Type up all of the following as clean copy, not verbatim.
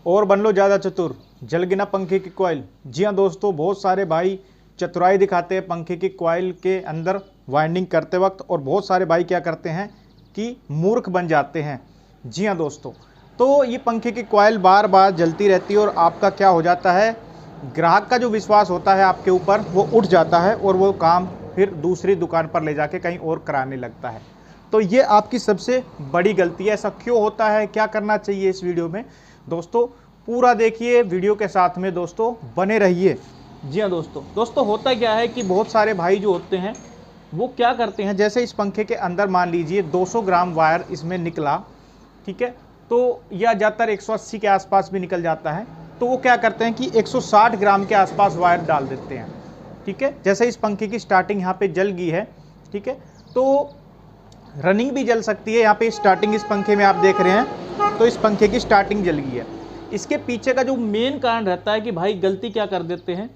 और बन लो ज़्यादा चतुर, जल गिना पंखे की कॉइल। जी हाँ दोस्तों, बहुत सारे भाई चतुराई दिखाते हैं पंखे की कॉइल के अंदर वाइंडिंग करते वक्त, और बहुत सारे भाई क्या करते हैं कि मूर्ख बन जाते हैं। जी हाँ दोस्तों, तो ये पंखे की कॉइल बार बार जलती रहती है और आपका क्या हो जाता है, ग्राहक का जो विश्वास होता है आपके ऊपर वो उठ जाता है और वो काम फिर दूसरी दुकान पर ले जाके कहीं और कराने लगता है। तो ये आपकी सबसे बड़ी गलती है। ऐसा क्यों होता है, क्या करना चाहिए इस वीडियो में दोस्तों पूरा देखिए, वीडियो के साथ में दोस्तों बने रहिए। जी हाँ दोस्तों होता क्या है कि बहुत सारे भाई जो होते हैं वो क्या करते हैं, जैसे इस पंखे के अंदर मान लीजिए 200 ग्राम वायर इसमें निकला, ठीक है, तो या ज़्यादातर 180 के आसपास भी निकल जाता है, तो वो क्या करते हैं कि 160 ग्राम के आसपास वायर डाल देते हैं। ठीक है, जैसे इस पंखे की स्टार्टिंग यहाँ पे जल गई है, ठीक है, तो रनिंग भी जल सकती है। यहाँ पे स्टार्टिंग इस पंखे में आप देख रहे हैं, तो इस पंखे की स्टार्टिंग जल गई है। इसके पीछे का जो मेन कारण रहता है कि भाई गलती क्या कर देते हैं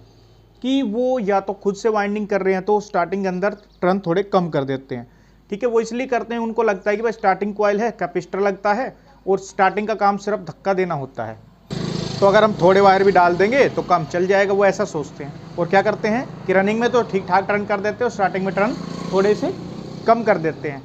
कि वो या तो खुद से वाइंडिंग कर रहे हैं तो स्टार्टिंग अंदर टर्न थोड़े कम कर देते हैं। ठीक है, वो इसलिए करते हैं, उनको लगता है कि भाई स्टार्टिंग कॉइल है, कैपेसिटर लगता है और स्टार्टिंग का काम सिर्फ धक्का देना होता है, तो अगर हम थोड़े वायर भी डाल देंगे तो काम चल जाएगा, वो ऐसा सोचते हैं। और क्या करते हैं कि रनिंग में तो ठीक ठाक टर्न कर देते हैं और स्टार्टिंग में टर्न थोड़े से कम कर देते हैं।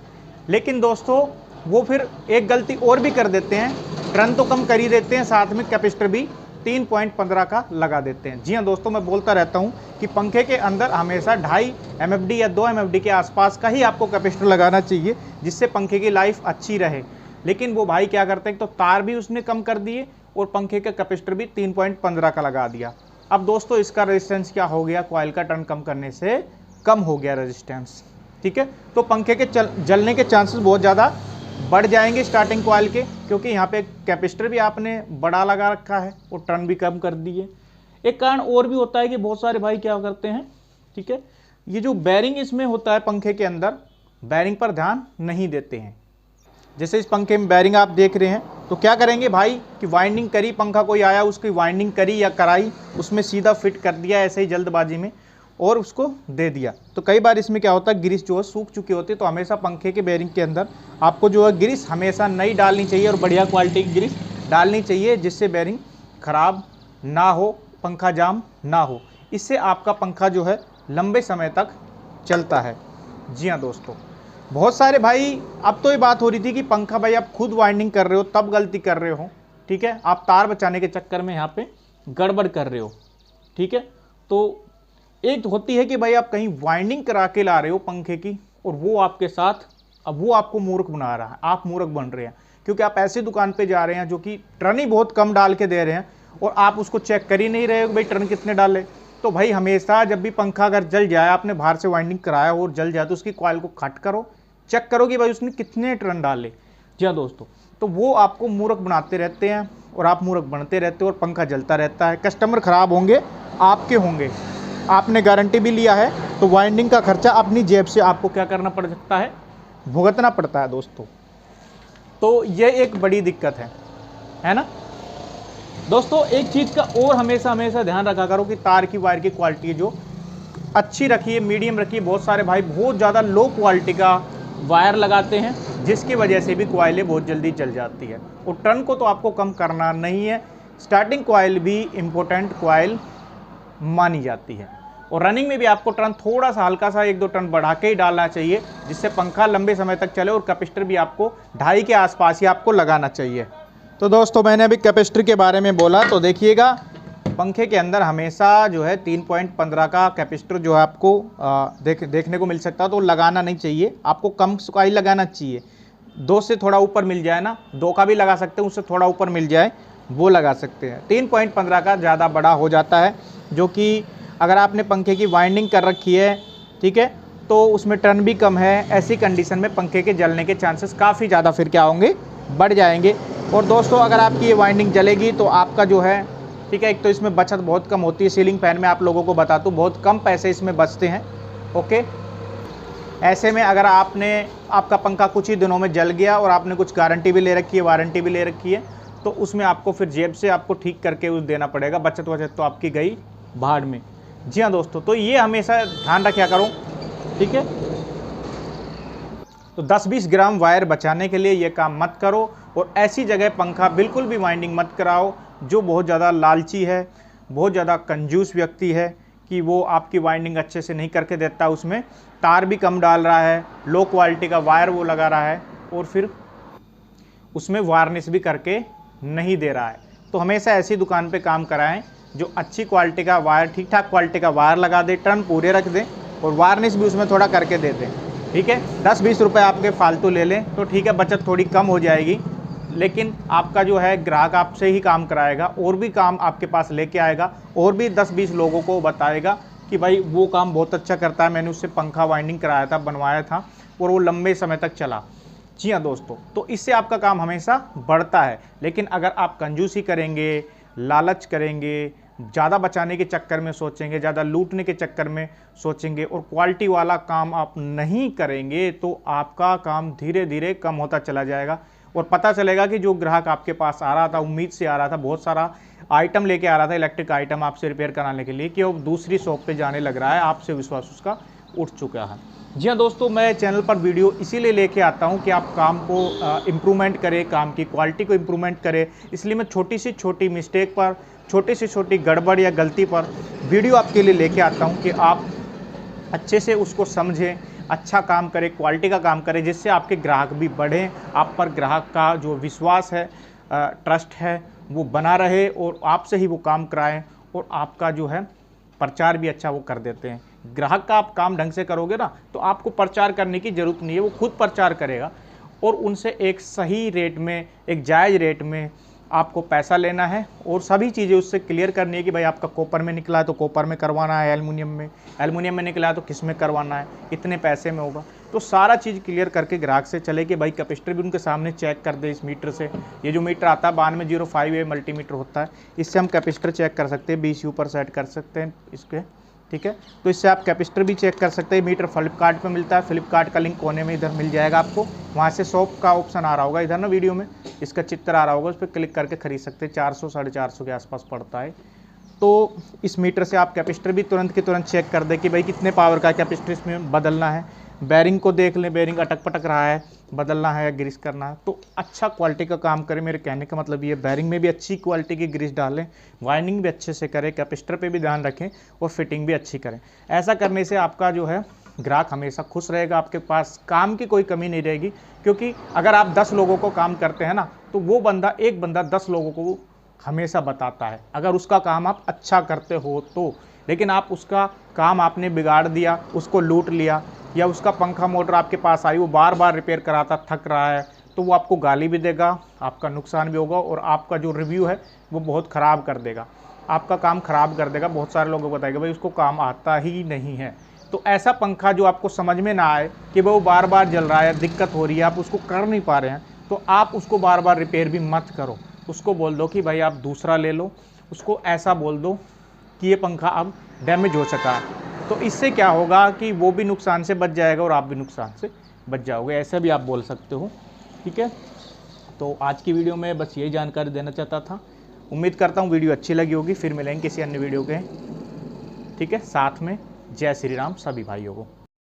लेकिन दोस्तों वो फिर एक गलती और भी कर देते हैं, टर्न तो कम कर ही देते हैं, साथ में कैपेसिटर भी 3.15 का लगा देते हैं। जी हाँ दोस्तों, मैं बोलता रहता हूँ कि पंखे के अंदर हमेशा 2.5 MFD या 2 MFD के आसपास का ही आपको कैपेसिटर लगाना चाहिए, जिससे पंखे की लाइफ अच्छी रहे। लेकिन वो भाई क्या करते हैं, तो तार भी उसने कम कर दिए और पंखे का कैपेसिटर भी 3.15 का लगा दिया। अब दोस्तों इसका रेजिस्टेंस क्या हो गया, कॉइल का टर्न कम करने से कम हो गया रेजिस्टेंस। ठीक है, तो पंखे के जलने के चांसेस बहुत ज़्यादा बढ़ जाएंगे स्टार्टिंग कॉइल के, क्योंकि यहाँ पे कैपेसिटर भी आपने बड़ा लगा रखा है और टर्न भी कम कर दिए। एक कारण और भी होता है कि बहुत सारे भाई क्या करते हैं, ठीक है, ये जो बैरिंग इसमें होता है पंखे के अंदर, बैरिंग पर ध्यान नहीं देते हैं। जैसे इस पंखे में बैरिंग आप देख रहे हैं, तो क्या करेंगे भाई कि वाइंडिंग करी, पंखा कोई आया उसकी वाइंडिंग करी या कराई, उसमें सीधा फिट कर दिया ऐसे ही जल्दबाजी में और उसको दे दिया। तो कई बार इसमें क्या होता है, ग्रीस जो है सूख चुकी होती है। तो हमेशा पंखे के बेरिंग के अंदर आपको जो है ग्रीस हमेशा नई डालनी चाहिए और बढ़िया क्वालिटी की ग्रीस डालनी चाहिए, जिससे बेरिंग खराब ना हो, पंखा जाम ना हो। इससे आपका पंखा जो है लंबे समय तक चलता है। जी हाँ दोस्तों, बहुत सारे भाई, अब तो ये बात हो रही थी कि पंखा भाई आप खुद वाइंडिंग कर रहे हो तब गलती कर रहे हो। ठीक है, आप तार बचाने के चक्कर में यहाँ पे गड़बड़ कर रहे हो। ठीक है, तो एक होती है कि भाई आप कहीं वाइंडिंग करा के ला रहे हो पंखे की और वो आपके साथ, अब वो आपको मूर्ख बना रहा है, आप मूर्ख बन रहे हैं, क्योंकि आप ऐसी दुकान पे जा रहे हैं जो कि टर्न ही बहुत कम डाल के दे रहे हैं और आप उसको चेक कर ही नहीं रहे हो भाई टर्न कितने डाले। तो भाई हमेशा जब भी पंखा अगर जल जाए, आपने बाहर से वाइंडिंग कराया और जल जाए, तो उसकी कॉइल को कट करो, चेक करो कि भाई उसने कितने टर्न डाले। जी हाँ दोस्तों, तो वो आपको मूर्ख बनाते रहते हैं और आप मूर्ख बनते रहते हो और पंखा जलता रहता है। कस्टमर खराब होंगे, आपके होंगे, आपने गारंटी भी लिया है, तो वाइंडिंग का खर्चा अपनी जेब से आपको क्या करना पड़ सकता है, भुगतना पड़ता है दोस्तों। तो ये एक बड़ी दिक्कत है ना दोस्तों। एक चीज़ का और हमेशा ध्यान रखा करो कि तार की वायर की क्वालिटी जो अच्छी रखिए, मीडियम रखिए। बहुत सारे भाई बहुत ज़्यादा लो क्वालिटी का वायर लगाते हैं, जिसकी वजह से भी कॉइलें बहुत जल्दी जल जाती है। और टर्न को तो आपको कम करना नहीं है, स्टार्टिंग कॉइल भी इम्पोर्टेंट कॉइल मानी जाती है। और रनिंग में भी आपको टर्न थोड़ा सा हल्का सा 1-2 टर्न बढ़ा के ही डालना चाहिए, जिससे पंखा लंबे समय तक चले। और कैपेसिटर भी आपको 2.5 के आसपास ही आपको लगाना चाहिए। तो दोस्तों मैंने अभी कैपेसिटर के बारे में बोला, तो देखिएगा पंखे के अंदर हमेशा जो है 3.15 का कैपेसिटर जो है आपको देखने को मिल सकता है, तो लगाना नहीं चाहिए, आपको कम का ही लगाना चाहिए। 2 से थोड़ा ऊपर मिल जाए ना, 2 का भी लगा सकते हैं, उससे थोड़ा ऊपर मिल जाए वो लगा सकते हैं। 3.15 का ज़्यादा बड़ा हो जाता है, जो कि अगर आपने पंखे की वाइंडिंग कर रखी है, ठीक है, तो उसमें टर्न भी कम है, ऐसी कंडीशन में पंखे के जलने के चांसेस काफ़ी ज़्यादा फिर क्या होंगे, बढ़ जाएंगे। और दोस्तों अगर आपकी ये वाइंडिंग जलेगी तो आपका जो है, ठीक है, एक तो इसमें बचत बहुत कम होती है। सीलिंग फैन में आप लोगों को बता दूँ बहुत कम पैसे इसमें बचते हैं। ओके, ऐसे में अगर आपका पंखा कुछ ही दिनों में जल गया और आपने कुछ गारंटी भी ले रखी है, वारंटी भी ले रखी है, तो उसमें आपको फिर जेब से आपको ठीक करके उस देना पड़ेगा। बचत तो आपकी गई भाड़ में। जी हाँ दोस्तों, तो ये हमेशा ध्यान रखा करो, ठीक है। तो 10-20 ग्राम वायर बचाने के लिए ये काम मत करो और ऐसी जगह पंखा बिल्कुल भी वाइंडिंग मत कराओ जो बहुत ज़्यादा लालची है, बहुत ज़्यादा कंजूस व्यक्ति है कि वो आपकी वाइंडिंग अच्छे से नहीं करके देता, उसमें तार भी कम डाल रहा है, लो क्वालिटी का वायर वो लगा रहा है और फिर उसमें वार्निश भी करके नहीं दे रहा है। तो हमेशा ऐसी दुकान पे काम कराएं जो अच्छी क्वालिटी का वायर, ठीक ठाक क्वालिटी का वायर लगा दे, टर्न पूरे रख दें और वार्निश भी उसमें थोड़ा करके दे दें। ठीक है, 10-20 रुपये आपके फालतू ले लें तो ठीक है, बचत थोड़ी कम हो जाएगी, लेकिन आपका जो है ग्राहक आपसे ही काम कराएगा और भी काम आपके पास लेके आएगा और भी 10-20 लोगों को बताएगा कि भाई वो काम बहुत अच्छा करता है, मैंने उससे पंखा वाइंडिंग कराया था, बनवाया था और वो लंबे समय तक चला। जी हाँ दोस्तों, तो इससे आपका काम हमेशा बढ़ता है। लेकिन अगर आप कंजूसी करेंगे, लालच करेंगे, ज़्यादा बचाने के चक्कर में सोचेंगे, ज़्यादा लूटने के चक्कर में सोचेंगे और क्वालिटी वाला काम आप नहीं करेंगे तो आपका काम धीरे धीरे कम होता चला जाएगा और पता चलेगा कि जो ग्राहक आपके पास आ रहा था, उम्मीद से आ रहा था, बहुत सारा आइटम लेके आ रहा था, इलेक्ट्रिक आइटम आपसे रिपेयर कराने के लिए, कि वो दूसरी शॉप पे जाने लग रहा है, आपसे विश्वास उसका उठ चुका है। जी हाँ दोस्तों, मैं चैनल पर वीडियो इसीलिए लेके आता हूँ कि आप काम को इम्प्रूवमेंट करें, काम की क्वालिटी को इम्प्रूवमेंट करें। इसलिए मैं छोटी से छोटी मिस्टेक पर, छोटी से छोटी गड़बड़ या गलती पर वीडियो आपके लिए लेके आता हूँ कि आप अच्छे से उसको समझें, अच्छा काम करें, क्वालिटी का काम करें, जिससे आपके ग्राहक भी बढ़ें, आप पर ग्राहक का जो विश्वास है, ट्रस्ट है, वो बना रहे और आपसे ही वो काम कराएं और आपका जो है प्रचार भी अच्छा वो कर देते हैं। ग्राहक का आप काम ढंग से करोगे ना तो आपको प्रचार करने की ज़रूरत नहीं है, वो खुद प्रचार करेगा और उनसे एक सही रेट में, एक जायज़ रेट में आपको पैसा लेना है और सभी चीज़ें उससे क्लियर करनी है कि भाई आपका कॉपर में निकला है तो कॉपर में करवाना है, एल्युमिनियम में निकला है तो किस में करवाना है, इतने पैसे में होगा। तो सारा चीज़ क्लियर करके ग्राहक से चले कि भाई कैपेसिटर भी उनके सामने चेक कर दे। इस मीटर से, ये जो मीटर आता है 9205A मल्टीमीटर होता है, इससे हम कैपेसिटर चेक कर सकते हैं, BCU पर सेट कर सकते हैं इसके। ठीक है, तो इससे आप कैपेसिटर भी चेक कर सकते हैं। मीटर फ्लिपकार्ट पे मिलता है, फ्लिपकार्ट का लिंक कोने में इधर मिल जाएगा आपको, वहाँ से शॉप का ऑप्शन आ रहा होगा इधर ना, वीडियो में इसका चित्र आ रहा होगा, उस पर क्लिक करके खरीद सकते हैं। 400-450 के आसपास पड़ता है। तो इस मीटर से आप कैपेसिटर भी तुरंत के तुरंत चेक कर दें कि भाई कितने पावर का कैपेसिटर इसमें बदलना है। बैरिंग को देख लें, बैरिंग अटक पटक रहा है, बदलना है या ग्रीस करना है। तो अच्छा क्वालिटी का काम करें, मेरे कहने का मतलब ये, बैरिंग में भी अच्छी क्वालिटी की ग्रीस डालें, वाइंडिंग भी अच्छे से करें, कैपेसिटर पे भी ध्यान रखें और फिटिंग भी अच्छी करें। ऐसा करने से आपका जो है ग्राहक हमेशा खुश रहेगा, आपके पास काम की कोई कमी नहीं रहेगी। क्योंकि अगर आप 10 लोगों को काम करते हैं ना, तो वो बंदा, एक बंदा 10 लोगों को हमेशा बताता है, अगर उसका काम आप अच्छा करते हो तो। लेकिन आप उसका काम आपने बिगाड़ दिया, उसको लूट लिया, या उसका पंखा मोटर आपके पास आई, वो बार बार रिपेयर कराता, थक रहा है, तो वो आपको गाली भी देगा, आपका नुकसान भी होगा और आपका जो रिव्यू है वो बहुत ख़राब कर देगा, आपका काम ख़राब कर देगा। बहुत सारे लोगों को बताएगा भाई उसको काम आता ही नहीं है। तो ऐसा पंखा जो आपको समझ में ना आए कि वो बार बार जल रहा है, दिक्कत हो रही है, आप उसको कर नहीं पा रहे हैं, तो आप उसको बार बार रिपेयर भी मत करो। उसको बोल दो कि भाई आप दूसरा ले लो, उसको ऐसा बोल दो कि ये पंखा अब डैमेज हो सका है। तो इससे क्या होगा कि वो भी नुकसान से बच जाएगा और आप भी नुकसान से बच जाओगे, ऐसा भी आप बोल सकते हो। ठीक है, तो आज की वीडियो में बस यही जानकारी देना चाहता था। उम्मीद करता हूँ वीडियो अच्छी लगी होगी, फिर मिलेंगे किसी अन्य वीडियो के। ठीक है, साथ में जय श्री राम सभी भाइयों को।